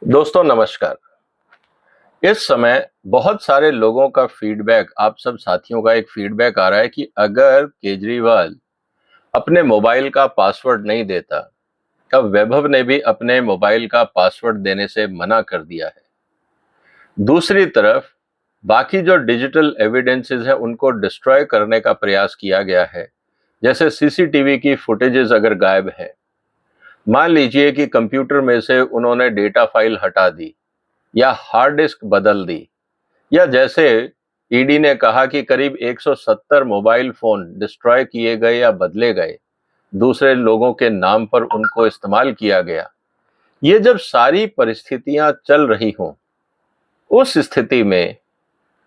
दोस्तों नमस्कार। इस समय बहुत सारे लोगों का फीडबैक, आप सब साथियों का एक फीडबैक आ रहा है कि अगर केजरीवाल अपने मोबाइल का पासवर्ड नहीं देता, तब वैभव ने भी अपने मोबाइल का पासवर्ड देने से मना कर दिया है। दूसरी तरफ बाकी जो डिजिटल एविडेंसेस हैं उनको डिस्ट्रॉय करने का प्रयास किया गया है। जैसे सीसीटीवी की फुटेजेस अगर गायब है, मान लीजिए कि कंप्यूटर में से उन्होंने डेटा फाइल हटा दी या हार्ड डिस्क बदल दी, या जैसे ईडी ने कहा कि करीब 170 मोबाइल फोन डिस्ट्रॉय किए गए या बदले गए, दूसरे लोगों के नाम पर उनको इस्तेमाल किया गया। ये जब सारी परिस्थितियां चल रही हों, उस स्थिति में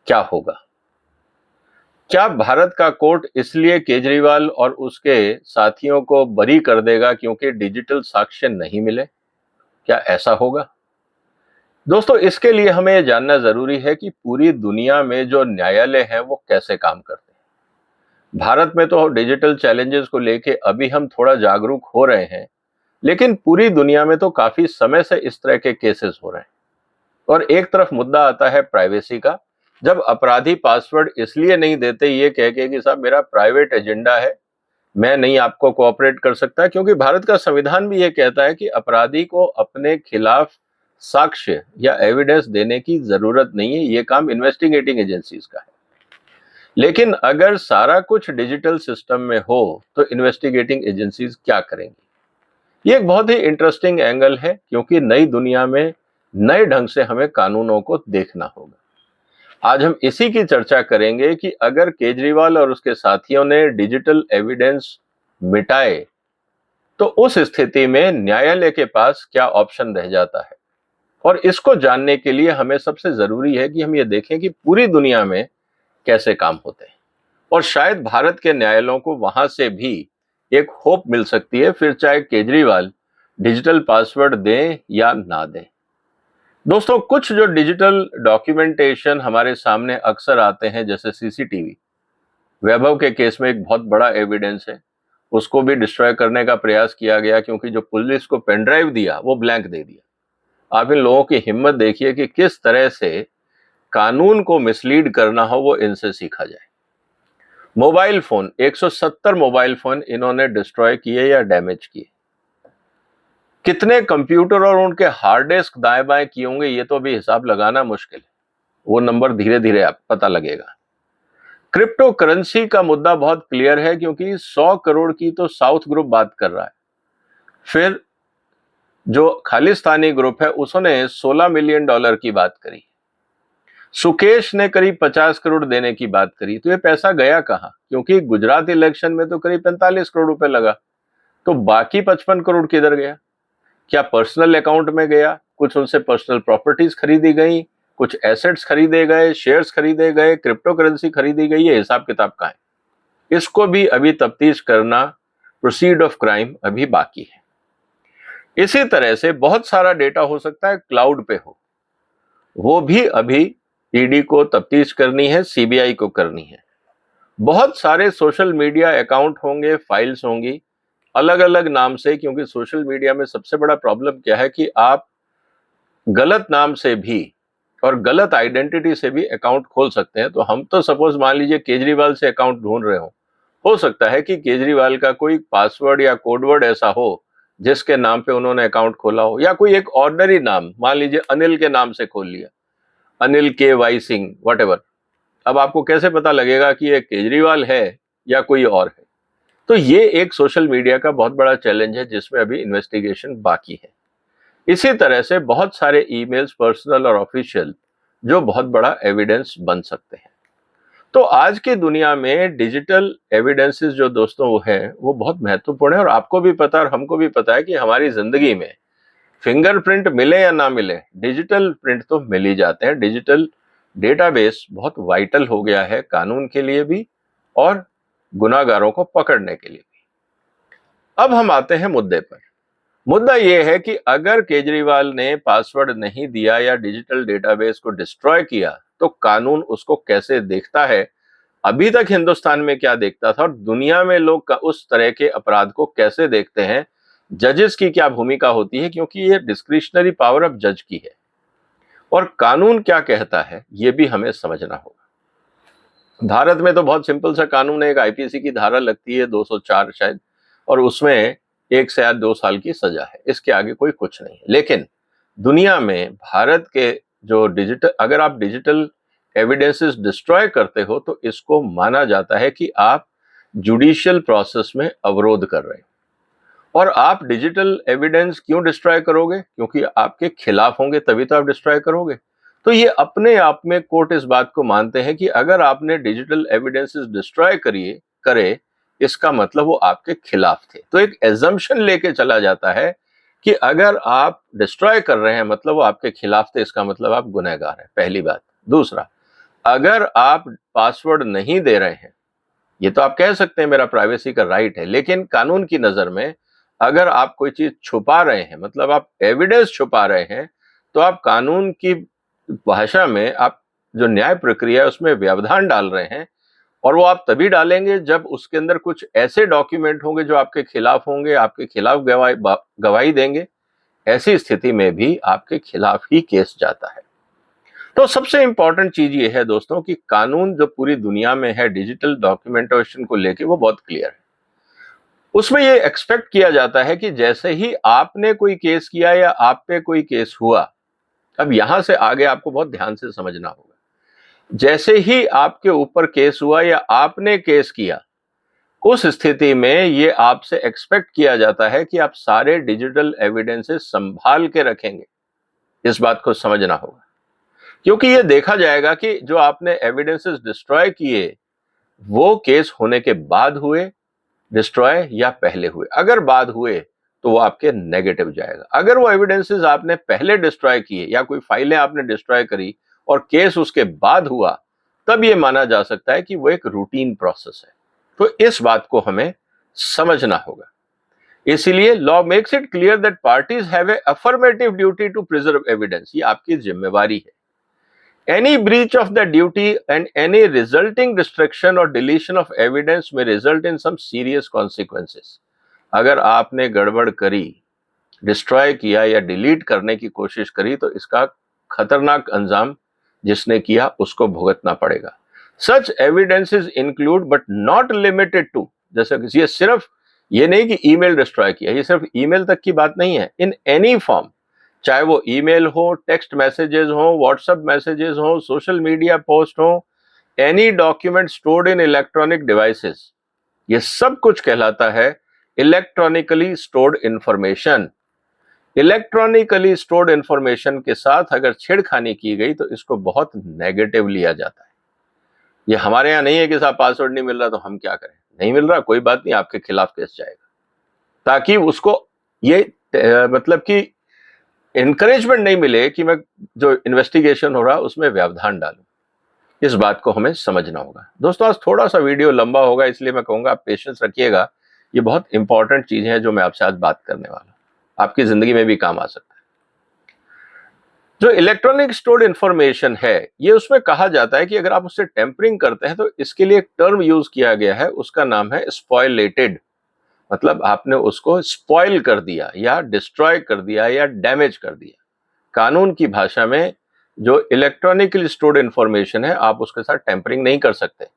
क्या होगा? क्या भारत का कोर्ट इसलिए केजरीवाल और उसके साथियों को बरी कर देगा क्योंकि डिजिटल साक्ष्य नहीं मिले? क्या ऐसा होगा? दोस्तों, इसके लिए हमें यह जानना जरूरी है कि पूरी दुनिया में जो न्यायालय हैं वो कैसे काम करते हैं। भारत में तो डिजिटल चैलेंजेस को लेके अभी हम थोड़ा जागरूक हो रहे हैं, लेकिन पूरी दुनिया में तो काफी समय से इस तरह के केसेस हो रहे हैं। और एक तरफ मुद्दा आता है प्राइवेसी का, जब अपराधी पासवर्ड इसलिए नहीं देते ये कह के कि साहब मेरा प्राइवेट एजेंडा है, मैं नहीं आपको कोऑपरेट कर सकता, क्योंकि भारत का संविधान भी ये कहता है कि अपराधी को अपने खिलाफ साक्ष्य या एविडेंस देने की जरूरत नहीं है, ये काम इन्वेस्टिगेटिंग एजेंसीज का है। लेकिन अगर सारा कुछ डिजिटल सिस्टम में हो तो इन्वेस्टिगेटिंग एजेंसीज क्या करेंगी? ये एक बहुत ही इंटरेस्टिंग एंगल है, क्योंकि नई दुनिया में नए ढंग से हमें कानूनों को देखना होगा। आज हम इसी की चर्चा करेंगे कि अगर केजरीवाल और उसके साथियों ने डिजिटल एविडेंस मिटाए तो उस स्थिति में न्यायालय के पास क्या ऑप्शन रह जाता है। और इसको जानने के लिए हमें सबसे जरूरी है कि हम ये देखें कि पूरी दुनिया में कैसे काम होते हैं, और शायद भारत के न्यायालयों को वहां से भी एक होप मिल सकती है, फिर चाहे केजरीवाल डिजिटल पासवर्ड दें या ना दें। दोस्तों, कुछ जो डिजिटल डॉक्यूमेंटेशन हमारे सामने अक्सर आते हैं, जैसे सीसीटीवी, वैभव के केस में एक बहुत बड़ा एविडेंस है, उसको भी डिस्ट्रॉय करने का प्रयास किया गया, क्योंकि जो पुलिस को पेनड्राइव दिया वो ब्लैंक दे दिया। आप इन लोगों की हिम्मत देखिए कि किस तरह से कानून को मिसलीड करना हो वो इनसे सीखा जाए। मोबाइल फोन, 170 मोबाइल फोन इन्होंने डिस्ट्रॉय किए या डैमेज किए। कितने कंप्यूटर और उनके हार्ड डिस्क दाएं बाएं किए होंगे ये तो अभी हिसाब लगाना मुश्किल है, वो नंबर धीरे धीरे आप पता लगेगा। क्रिप्टो करेंसी का मुद्दा बहुत क्लियर है, क्योंकि 100 करोड़ की तो साउथ ग्रुप बात कर रहा है, फिर जो खालिस्तानी ग्रुप है उसने $16 मिलियन की बात करी, सुकेश ने करीब 50 करोड़ देने की बात करी। तो ये पैसा गया कहां? क्योंकि गुजरात इलेक्शन में तो करीब 45 करोड़ रुपए लगा, तो बाकी 55 करोड़ किधर गया? क्या पर्सनल अकाउंट में गया? कुछ उनसे पर्सनल प्रॉपर्टीज खरीदी गई, कुछ एसेट्स खरीदे गए, शेयर्स खरीदे गए, क्रिप्टो करेंसी खरीदी गई, ये हिसाब किताब का है। इसको भी अभी तफ्तीश करना, प्रोसीड ऑफ क्राइम अभी बाकी है। इसी तरह से बहुत सारा डेटा हो सकता है क्लाउड पे हो, वो भी अभी ईडी को तफ्तीश करनी है, सीबीआई को करनी है। बहुत सारे सोशल मीडिया अकाउंट होंगे, फाइल्स होंगी अलग अलग नाम से, क्योंकि सोशल मीडिया में सबसे बड़ा प्रॉब्लम क्या है कि आप गलत नाम से भी और गलत आइडेंटिटी से भी अकाउंट खोल सकते हैं। तो हम तो सपोज मान लीजिए केजरीवाल से अकाउंट ढूंढ रहे हो सकता है कि केजरीवाल का कोई पासवर्ड या कोडवर्ड ऐसा हो जिसके नाम पे उन्होंने अकाउंट खोला हो, या कोई एक ऑर्डिनरी नाम, मान लीजिए अनिल के नाम से खोल लिया, अनिल के वाई सिंह वट। अब आपको कैसे पता लगेगा कि ये केजरीवाल है या कोई और है? तो ये एक सोशल मीडिया का बहुत बड़ा चैलेंज है, जिसमें अभी इन्वेस्टिगेशन बाकी है। इसी तरह से बहुत सारे ईमेल्स, पर्सनल और ऑफिशियल, जो बहुत बड़ा एविडेंस बन सकते हैं। तो आज की दुनिया में डिजिटल एविडेंसेस जो दोस्तों वो हैं, वो बहुत महत्वपूर्ण है। और आपको भी पता और हमको भी पता है कि हमारी जिंदगी में फिंगरप्रिंट मिले या ना मिले, डिजिटल प्रिंट तो मिल ही जाते हैं। डिजिटल डेटाबेस बहुत वाइटल हो गया है कानून के लिए भी और गुनाहगारों को पकड़ने के लिए भी। अब हम आते हैं मुद्दे पर। मुद्दा यह है कि अगर केजरीवाल ने पासवर्ड नहीं दिया या डिजिटल डेटाबेस को डिस्ट्रॉय किया, तो कानून उसको कैसे देखता है? अभी तक हिंदुस्तान में क्या देखता था और दुनिया में लोग उस तरह के अपराध को कैसे देखते हैं जजेस की क्या भूमिका होती है, क्योंकि ये डिस्क्रिशनरी पावर ऑफ जज की है, और कानून क्या कहता है ये भी हमें समझना होगा। भारत में तो बहुत सिंपल सा कानून है, एक आईपीसी की धारा लगती है 204 शायद, और उसमें 1 से 2 साल की सजा है, इसके आगे कोई कुछ नहीं है। लेकिन दुनिया में भारत के जो अगर आप डिजिटल एविडेंसेस डिस्ट्रॉय करते हो तो इसको माना जाता है कि आप जुडिशियल प्रोसेस में अवरोध कर रहे हो। और आप डिजिटल एविडेंस क्यों डिस्ट्रॉय करोगे? क्योंकि आपके खिलाफ होंगे तभी तो आप डिस्ट्रॉय करोगे। तो ये अपने आप में कोर्ट इस बात को मानते हैं कि अगर आपने डिजिटल एविडेंसेस डिस्ट्रॉय करे, इसका मतलब वो आपके खिलाफ थे। तो एक एजम्पशन लेके चला जाता है कि अगर आप डिस्ट्रॉय कर रहे हैं मतलब वो आपके खिलाफ थे, इसका मतलब आप गुनहगार हैं, पहली बात। दूसरा, अगर आप पासवर्ड नहीं दे रहे हैं, ये तो आप कह सकते हैं मेरा प्राइवेसी का राइट है, लेकिन कानून की नजर में अगर आप कोई चीज छुपा रहे हैं, मतलब आप एविडेंस छुपा रहे हैं, तो आप कानून की भाषा में आप जो न्याय प्रक्रिया है उसमें व्यवधान डाल रहे हैं। और वो आप तभी डालेंगे जब उसके अंदर कुछ ऐसे डॉक्यूमेंट होंगे जो आपके खिलाफ होंगे, आपके खिलाफ गवाही देंगे। ऐसी स्थिति में भी आपके खिलाफ ही केस जाता है। तो सबसे इंपॉर्टेंट चीज ये है दोस्तों कि कानून जो पूरी दुनिया में है डिजिटल डॉक्यूमेंटेशन को लेके वो बहुत क्लियर है। उसमें ये एक्सपेक्ट किया जाता है कि जैसे ही आपने कोई केस किया या आप पे कोई केस हुआ, अब यहां से आगे आपको बहुत ध्यान से समझना होगा, जैसे ही आपके ऊपर केस हुआ या आपने केस किया, उस स्थिति में ये आपसे एक्सपेक्ट किया जाता है कि आप सारे डिजिटल एविडेंसेस संभाल के रखेंगे। इस बात को समझना होगा, क्योंकि ये देखा जाएगा कि जो आपने एविडेंसेस डिस्ट्रॉय किए वो केस होने के बाद हुए डिस्ट्रॉय या पहले हुए। अगर बाद हुए तो वो आपके नेगेटिव जाएगा। अगर वो एविडेंसेस आपने पहले डिस्ट्रॉय किए या कोई फाइलें आपने डिस्ट्रॉय करी और केस उसके बाद हुआ, तब ये माना जा सकता है कि वो एक रूटीन प्रोसेस है। तो इस बात को हमें समझना होगा। इसीलिए law makes it clear that parties have a affirmative duty to preserve evidence. ये आपकी जिम्मेवारी है। Any breach of the duty and any resulting destruction or deletion of evidence may result in some serious consequences. अगर आपने गड़बड़ करी, destroy किया या डिलीट करने की कोशिश करी तो इसका खतरनाक अंजाम जिसने किया उसको भुगतना पड़ेगा। Such evidences include but not limited to, जैसे ये सिर्फ ये नहीं कि ईमेल डिस्ट्रॉय किया, ये सिर्फ ईमेल तक की बात नहीं है। इन एनी फॉर्म, चाहे वो ईमेल हो, टेक्स्ट मैसेजेस हो, व्हाट्सएप मैसेजेस हो, सोशल मीडिया पोस्ट हो, any document stored in electronic devices, ये सब कुछ कहलाता है electronically stored information. Electronically stored information के साथ अगर छेड़खानी की गई तो इसको बहुत नेगेटिव लिया जाता है। ये हमारे यहाँ नहीं है कि साहब पासवर्ड नहीं मिल रहा तो हम क्या करें, नहीं मिल रहा कोई बात नहीं, आपके खिलाफ केस जाएगा, ताकि उसको ये मतलब कि एनकरेजमेंट नहीं मिले कि मैं जो इन्वेस्टिगेशन हो रहा उसमें व्यवधान डालूं। इस बात को हमें समझना होगा। दोस्तों आज थोड़ा सा वीडियो लंबा होगा, इसलिए मैं कहूंगा आप पेशेंस रखिएगा। ये बहुत इंपॉर्टेंट चीज है जो मैं आपसे आज बात करने वाला हूं, आपकी जिंदगी में भी काम आ सकता है। जो इलेक्ट्रॉनिक स्टोर्ड इंफॉर्मेशन है, ये उसमें कहा जाता है कि अगर आप उससे टेम्परिंग करते हैं तो इसके लिए एक टर्म यूज किया गया है, उसका नाम है स्पॉयलेटेड। मतलब आपने उसको स्पॉइल कर दिया या डिस्ट्रॉय कर दिया या डैमेज कर दिया। कानून की भाषा में जो इलेक्ट्रॉनिकली स्टोर्ड इंफॉर्मेशन है आप उसके साथ टेम्परिंग नहीं कर सकते।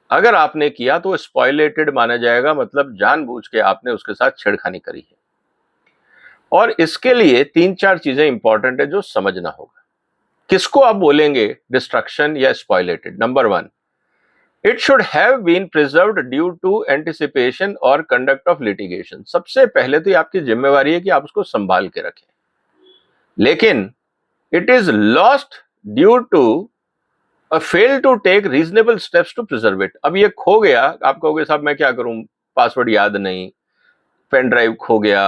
अगर आपने किया तो स्पॉइलेटेड माना जाएगा, मतलब जानबूझ के आपने उसके साथ छेड़खानी करी है। और इसके लिए 3-4 चीजें इंपॉर्टेंट है जो समझना होगा। किसको आप बोलेंगे डिस्ट्रक्शन या spoliated? Number 1, It should have been preserved due to anticipation or conduct of litigation. सबसे पहले तो ये आपकी जिम्मेवारी है कि आप उसको संभाल के रखें, लेकिन it is lost due to a fail to take reasonable steps to preserve it. अब ये खो गया, आप कहोगे साहब मैं क्या करूं, पासवर्ड याद नहीं, पेन ड्राइव खो गया,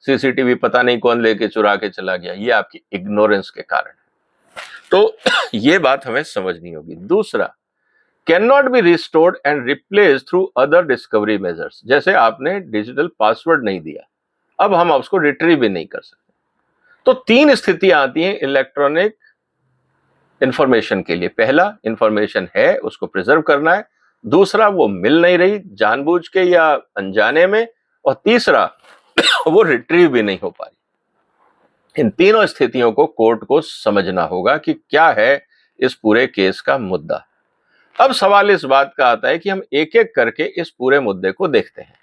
सीसीटीवी पता नहीं कौन लेके चुरा के चला गया, ये आपकी इग्नोरेंस के कारण है। तो ये बात हमें समझनी होगी। दूसरा, cannot be restored and replaced through other discovery measures. जैसे आपने डिजिटल पासवर्ड नहीं दिया, अब हम उसको रिट्रीव भी नहीं कर सकते। तो 3 स्थितियां आती हैं इलेक्ट्रॉनिक इंफॉर्मेशन के लिए। पहला, इंफॉर्मेशन है उसको प्रिजर्व करना है। दूसरा, वो मिल नहीं रही जानबूझ के या अनजाने में। और तीसरा वो रिट्रीव भी नहीं हो पा रही। इन तीनों स्थितियों को कोर्ट को समझना होगा कि क्या है इस पूरे केस का मुद्दा। अब सवाल इस बात का आता है कि हम एक एक करके इस पूरे मुद्दे को देखते हैं।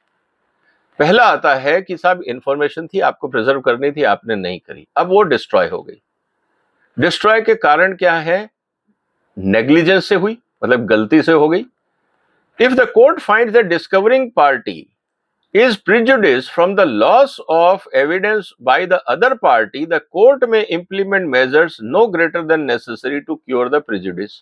पहला आता है कि साहब इंफॉर्मेशन थी, आपको प्रिजर्व करनी थी, आपने नहीं करी, अब वो डिस्ट्रॉय हो गई। डिस्ट्रॉय के कारण क्या है? नेग्लिजेंस से हुई, मतलब गलती से हो गई। If the court finds that discovering party is prejudiced from the loss of evidence by the other party, the court may implement measures no greater than necessary to cure the prejudice.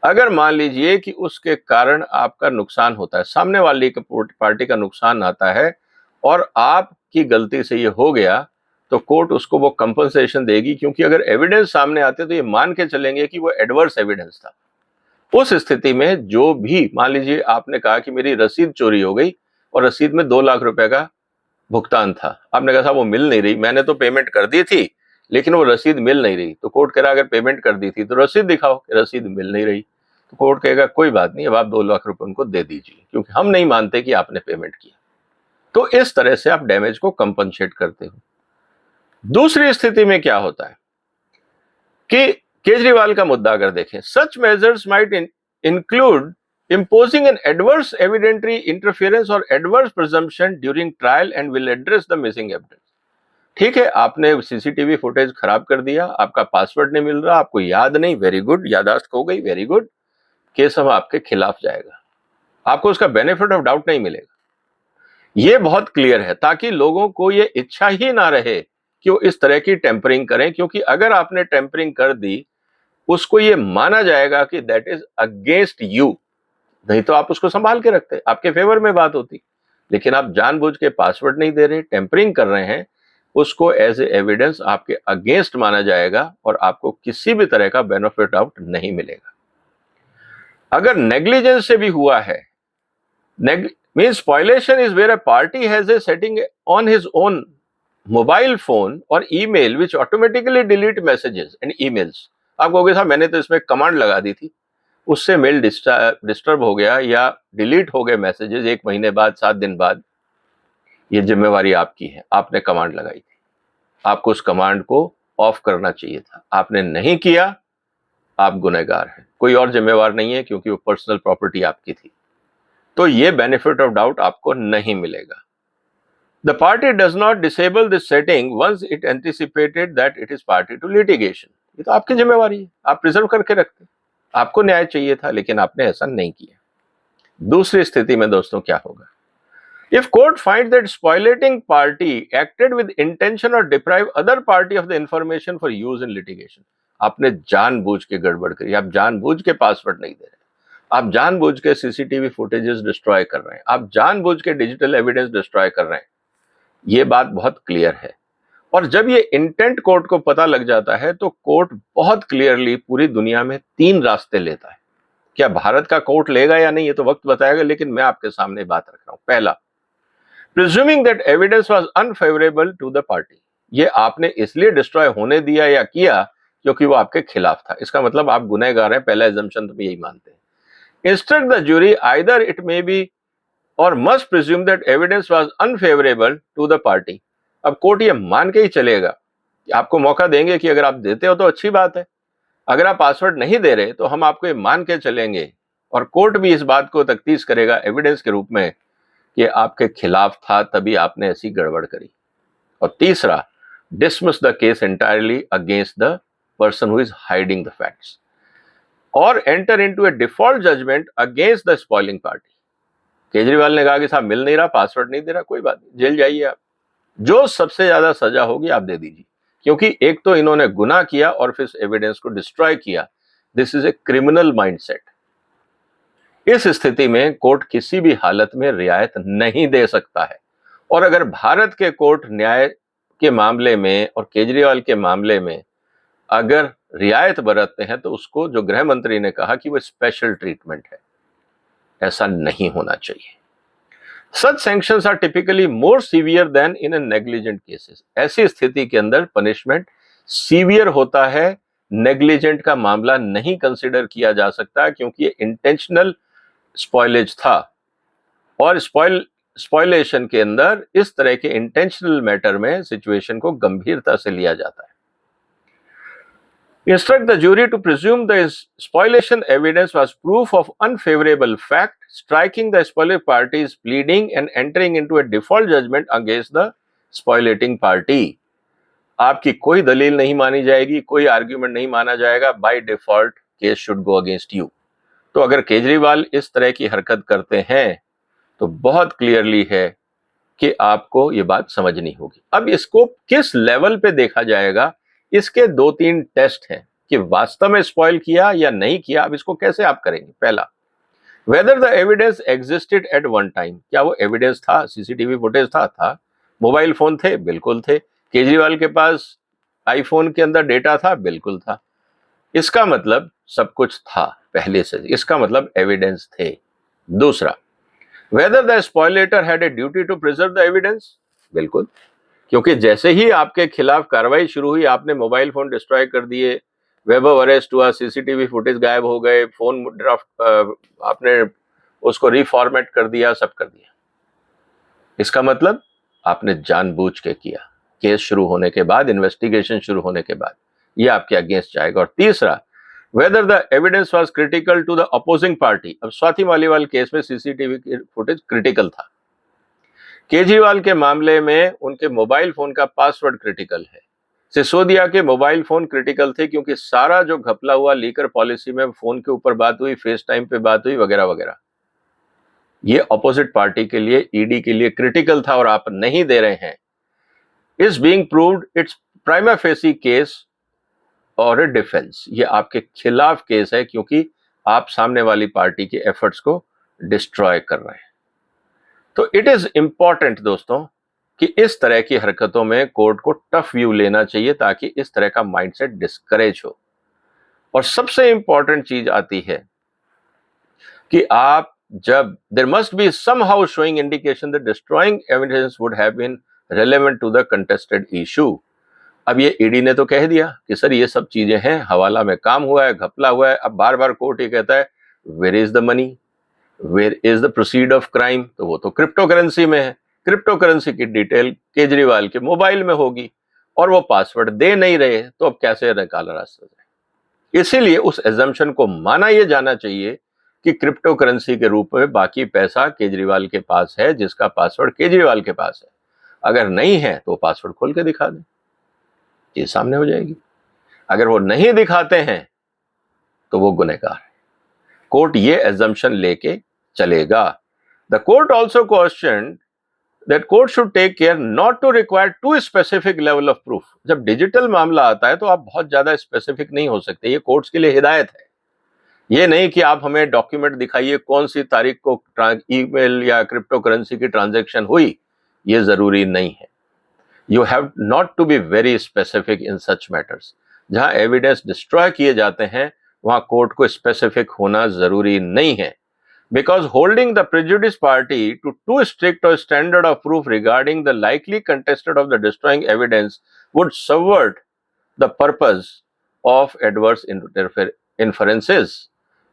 अगर मान लीजिए कि उसके कारण आपका नुकसान होता है, सामने वाली पार्टी का नुकसान आता है और आपकी गलती से ये हो गया, तो कोर्ट उसको वो कंपनसेशन देगी, क्योंकि अगर एविडेंस सामने आते तो ये मान के चलेंगे कि वो एडवर्स एविडेंस था। उस स्थिति में जो भी, मान लीजिए आपने कहा कि मेरी रसीद चोरी हो गई और रसीद में 2 लाख रुपए का भुगतान था, आपने कहा साहब वो मिल नहीं रही, मैंने तो पेमेंट कर दी थी लेकिन वो रसीद मिल नहीं रही। तो कोर्ट कह रहा अगर पेमेंट कर दी थी तो रसीद दिखाओ, रसीद मिल नहीं रही। तो कोर्ट कहेगा कोई बात नहीं, अब आप 2 लाख रुपए उनको दे दीजिए, क्योंकि हम नहीं मानते कि आपने पेमेंट किया। तो इस तरह से आप डैमेज को कंपनसेट करते हो। दूसरी स्थिति में क्या होता है कि केजरीवाल का मुद्दा अगर देखें, सच measures might include imposing an adverse evidentiary interference or adverse presumption during trial and will address the missing evidence. ठीक है, आपने सीसीटीवी फुटेज खराब कर दिया, आपका पासवर्ड नहीं मिल रहा, आपको याद नहीं, वेरी गुड, यादाश्त हो गई, वेरी गुड, केस हम आपके खिलाफ जाएगा, आपको उसका बेनिफिट ऑफ डाउट नहीं मिलेगा। ये बहुत क्लियर है, ताकि लोगों को ये इच्छा ही ना रहे कि वो इस तरह की टेम्परिंग करें, क्योंकि अगर आपने टेम्परिंग कर दी उसको ये माना जाएगा कि दैट इज अगेंस्ट यू, नहीं तो आप उसको संभाल के रखते, आपके फेवर में बात होती। लेकिन आप जानबूझ के पासवर्ड नहीं दे रहे, टेम्परिंग कर रहे हैं, उसको एज ए एविडेंस आपके अगेंस्ट माना जाएगा और आपको किसी भी तरह का बेनिफिट आउट नहीं मिलेगा। अगर नेग्लिजेंस से भी हुआ है, means spoliation is where a party has a setting on his own mobile phone और email which automatically delete messages and emails. आप कहोगे साहब मैंने तो इसमें कमांड लगा दी थी, उससे मेल डिस्टर्ब हो गया या डिलीट हो गए मैसेजेस 1 महीने बाद, 7 दिन बाद, ये जिम्मेवारी आपकी है, आपने कमांड लगाई थी, आपको उस कमांड को ऑफ करना चाहिए था, आपने नहीं किया, आप गुनहगार हैं, कोई और जिम्मेवार नहीं है, क्योंकि वो पर्सनल प्रॉपर्टी आपकी थी। तो ये बेनिफिट ऑफ डाउट आपको नहीं मिलेगा। The party does not disable this setting once it anticipated that it is party to litigation. ये तो आपकी जिम्मेवारी है, आप प्रिजर्व करके रखते, आपको न्याय चाहिए था, लेकिन आपने ऐसा नहीं किया। दूसरी स्थिति में दोस्तों क्या होगा? If court find that spoliating party acted with intention और deprive other party of the information for use in litigation. आपने जानबूझ के गड़बड़ करी, आप जानबूझ के पासवर्ड नहीं दे रहे, आप जानबूझ के सीसीटीवी फुटेजेस डिस्ट्रॉय कर रहे हैं, आप जानबूझ के डिजिटल एविडेंस डिस्ट्रॉय कर रहे हैं, ये बात बहुत क्लियर है। और जब ये इंटेंट कोर्ट को पता लग जाता है तो कोर्ट बहुत क्लियरली पूरी दुनिया में 3 रास्ते लेता है। क्या भारत का कोर्ट लेगा या नहीं ये तो वक्त बताएगा, लेकिन मैं आपके सामने बात रख रहा हूं। पहला, presuming that evidence was unfavourable to the party. ये आपने इसलिए डिस्ट्रॉय होने दिया या किया क्योंकि वो आपके खिलाफ था, इसका मतलब आप गुनहगार हैं, पहला एजम्पशन तो यही मानते हैं। Instruct the jury either it may be और must presume that evidence was unfavourable to the party. अब कोर्ट ये मान के ही चलेगा, आपको मौका देंगे कि अगर आप देते हो तो अच्छी बात है, अगर आप पासवर्ड नहीं दे रहे तो हम आपको ये मान के चलेंगे, और कोर्ट भी इस बात को तख्तीस करेगा एविडेंस के रूप में कि आपके खिलाफ था, तभी आपने ऐसी गड़बड़ करी। और तीसरा, dismiss the case entirely against the person who is hiding the facts और enter into a default judgment against the spoiling party. Kejriwal ने कहा कि साहब मिल नहीं रहा, पासवर्ड नहीं दे रहा, कोई बात नहीं, जेल जाइए आप, जो सबसे ज्यादा सजा होगी आप दे दीजिए, क्योंकि एक तो इन्होंने गुनाह किया और फिर एविडेंस को डिस्ट्रॉय किया। This is a criminal mindset. इस स्थिति में कोर्ट किसी भी हालत में रियायत नहीं दे सकता है। और अगर भारत के कोर्ट न्याय के मामले में और केजरीवाल के मामले में अगर रियायत बरतते हैं तो उसको, जो गृह मंत्री ने कहा कि वो स्पेशल ट्रीटमेंट है, ऐसा नहीं होना चाहिए। Such sanctions are typically more severe than in a negligent cases. ऐसी स्थिति के अंदर पनिशमेंट सीवियर होता है, नेग्लिजेंट का मामला नहीं कंसिडर किया जा सकता, क्योंकि ये इंटेंशनल स्पॉइलेज था और स्पॉयलेशन के अंदर इस तरह के इंटेंशनल मैटर में सिचुएशन को गंभीरता से लिया जाता है। Instruct the jury to presume the spoliation evidence was proof of unfavorable fact, striking the spolied party's pleading and entering into a default judgment against the spoliating party. आपकी कोई दलील नहीं मानी जाएगी, कोई आर्ग्यूमेंट नहीं माना जाएगा, by default case should go against you. तो अगर केजरीवाल इस तरह की हरकत करते हैं तो बहुत क्लियरली है कि आपको ये बात समझनी होगी। अब इसको किस लेवल पे देखा जाएगा, इसके 2-3 टेस्ट हैं कि वास्तव में स्पॉइल किया या नहीं किया। अब इसको कैसे आप करेंगे? पहला, whether the evidence existed at one time, क्या वो एविडेंस था, सीसीटीवी फुटेज था। मोबाइल फोन थे, बिल्कुल थे। केजरीवाल के पास आईफोन के अंदर डेटा था, बिल्कुल था। इसका मतलब सब कुछ था पहले से, इसका मतलब एविडेंस थे। दूसरा, whether the spoliator had a duty to preserve the evidence, बिल्कुल, क्योंकि जैसे ही आपके खिलाफ कार्रवाई शुरू हुई, आपने मोबाइल फोन डिस्ट्रॉय कर दिए, वेब ऑफ अरेस्ट हुआ, सीसीटीवी फुटेज गायब हो गए, फोन ड्राफ्ट आपने उसको रिफॉर्मेट कर दिया, सब कर दिया। इसका मतलब आपने जानबूझ के किया। केस शुरू होने के बाद, इन्वेस्टिगेशन शुरू होने के बाद ये आपके अगेंस्ट जाएगा। और तीसरा, whether the evidence was critical to the opposing party. अब स्वाति मालीवाल केस में सीसीटीवी फुटेज क्रिटिकल था, केजरीवाल के मामले में उनके मोबाइल फोन का पासवर्ड क्रिटिकल है, सिसोदिया के मोबाइल फोन क्रिटिकल थे, क्योंकि सारा जो घपला हुआ लीकर पॉलिसी में फोन के ऊपर बात हुई, फेस टाइम पे बात हुई, वगैरह वगैरह, ये अपोजिट पार्टी के लिए, ईडी के लिए क्रिटिकल था और आप नहीं दे रहे हैं। Is being proved it's prima facie case और डिफेंस, ये आपके खिलाफ केस है, क्योंकि आप सामने वाली पार्टी के एफर्ट्स को डिस्ट्रॉय कर रहे हैं। तो इट इज इंपॉर्टेंट दोस्तों कि इस तरह की हरकतों में कोर्ट को टफ व्यू लेना चाहिए, ताकि इस तरह का माइंडसेट डिस्करेज हो। और सबसे इंपॉर्टेंट चीज आती है कि आप जब there must be somehow showing indication that destroying evidence would have been relevant to the contested issue. अब ये ईडी ने तो कह दिया कि सर ये सब चीजें हैं, हवाला में काम हुआ है, घपला हुआ है। अब बार बार कोर्ट ये कहता है where is the money, where is the proceed of crime, तो वो तो क्रिप्टो करेंसी में है। क्रिप्टो करेंसी की डिटेल केजरीवाल के मोबाइल में होगी और वो पासवर्ड दे नहीं रहे, तो अब कैसे निकाला रास्ता जाए? इसीलिए उस एजम्पशन को माना यह जाना चाहिए कि क्रिप्टो करेंसी के रूप में बाकी पैसा केजरीवाल के पास है, जिसका पासवर्ड केजरीवाल के पास है। अगर नहीं है तो पासवर्ड खोल के दिखा दें, ये सामने हो जाएगी। अगर वो नहीं दिखाते हैं तो वो गुनहगार है। कोर्ट ये एजम्पशन लेके चलेगा। The court also question that court should take care not to require too specific level of proof। जब डिजिटल मामला आता है तो आप बहुत ज्यादा स्पेसिफिक नहीं हो सकते, ये कोर्ट्स के लिए हिदायत है। ये नहीं कि आप हमें डॉक्यूमेंट दिखाइए कौन सी तारीख को ईमेल या क्रिप्टो करेंसी की ट्रांजैक्शन हुई, ये जरूरी नहीं है। You have not to be very specific in such matters. जहां एविडेंस डिस्ट्रॉय किए जाते हैं वहां कोर्ट को स्पेसिफिक होना जरूरी नहीं है, because holding the prejudiced party to too strict a standard of proof regarding the likely contestant of the destroying evidence would subvert the purpose of adverse inferences।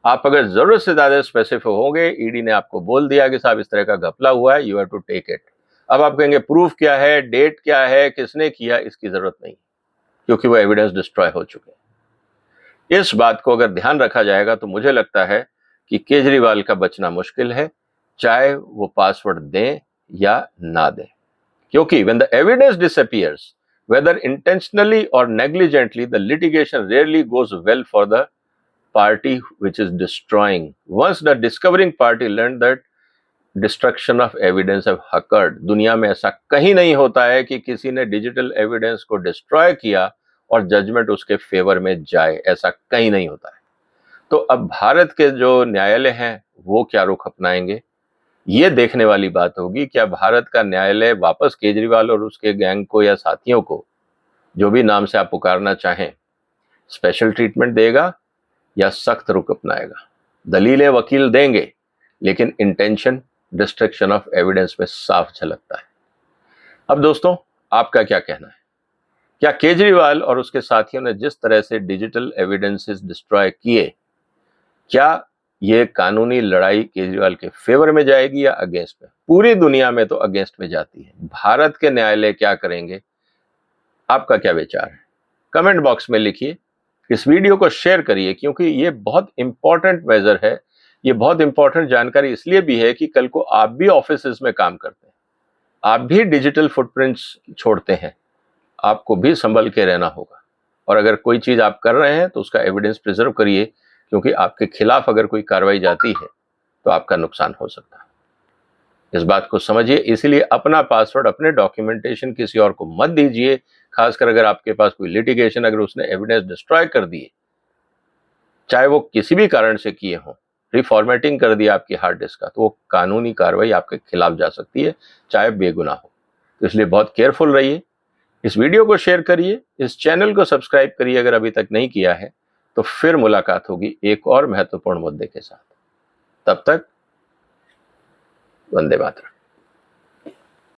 आप अगर जरूरत से ज्यादा स्पेसिफिक होंगे, ईडी ने आपको बोल दिया कि साहब इस तरह का घपला हुआ है, you have to take it. अब आप कहेंगे प्रूफ क्या है, डेट क्या है, किसने किया, इसकी जरूरत नहीं, क्योंकि वो एविडेंस डिस्ट्रॉय हो चुके हैं। इस बात को अगर ध्यान रखा जाएगा तो मुझे लगता है कि केजरीवाल का बचना मुश्किल है, चाहे वो पासवर्ड दें या ना दें, क्योंकि when the evidence disappears, whether intentionally or negligently, the litigation rarely goes well for the party which is destroying। Once the discovering party learned that destruction of evidence have occurred, दुनिया में ऐसा कहीं नहीं होता है कि किसी ने डिजिटल एविडेंस को डिस्ट्रॉय किया और जजमेंट उसके फेवर में जाए, ऐसा कहीं नहीं होता है। तो अब भारत के जो न्यायालय हैं वो क्या रुख अपनाएंगे, ये देखने वाली बात होगी। क्या भारत का न्यायालय वापस केजरीवाल और उसके गैंग को या साथियों को, जो भी नाम से आप पुकारना चाहें, स्पेशल ट्रीटमेंट देगा या सख्त रुख अपनाएगा? दलीलें वकील देंगे, लेकिन इंटेंशन डिस्ट्रक्शन ऑफ एविडेंस में साफ झलकता है। अब दोस्तों, आपका क्या कहना है? क्या केजरीवाल और उसके साथियों ने जिस तरह से डिजिटल एविडेंसेस डिस्ट्रॉय किए, क्या ये कानूनी लड़ाई केजरीवाल के फेवर में जाएगी या अगेंस्ट में? पूरी दुनिया में तो अगेंस्ट में जाती है। भारत के न्यायालय क्या करेंगे? आपका क्या विचार है? कमेंट बॉक्स में लिखिए। इस वीडियो को शेयर करिए क्योंकि ये बहुत इंपॉर्टेंट मेजर है। ये बहुत इंपॉर्टेंट जानकारी इसलिए भी है कि कल को आप भी ऑफिसेज में काम करते हैं, आप भी डिजिटल फुटप्रिंट्स छोड़ते हैं, आपको भी संभल के रहना होगा। और अगर कोई चीज आप कर रहे हैं तो उसका एविडेंस प्रिजर्व करिए, क्योंकि आपके खिलाफ अगर कोई कार्रवाई जाती है तो आपका नुकसान हो सकता है। इस बात को समझिए। इसीलिए अपना पासवर्ड, अपने डॉक्यूमेंटेशन किसी और को मत दीजिए, खासकर अगर आपके पास कोई लिटिगेशन, अगर उसने एविडेंस डिस्ट्रॉय कर दिए, चाहे वो किसी भी कारण से किए हों, रिफॉर्मेटिंग कर दिया आपकी हार्ड डिस्क का, तो वो कानूनी कार्रवाई आपके खिलाफ जा सकती है, चाहे बेगुनाह हो। तो इसलिए बहुत केयरफुल रहिए। इस वीडियो को शेयर करिए, इस चैनल को सब्सक्राइब करिए अगर अभी तक नहीं किया है। तो फिर मुलाकात होगी एक और महत्वपूर्ण मुद्दे के साथ। तब तक वंदे मातरम।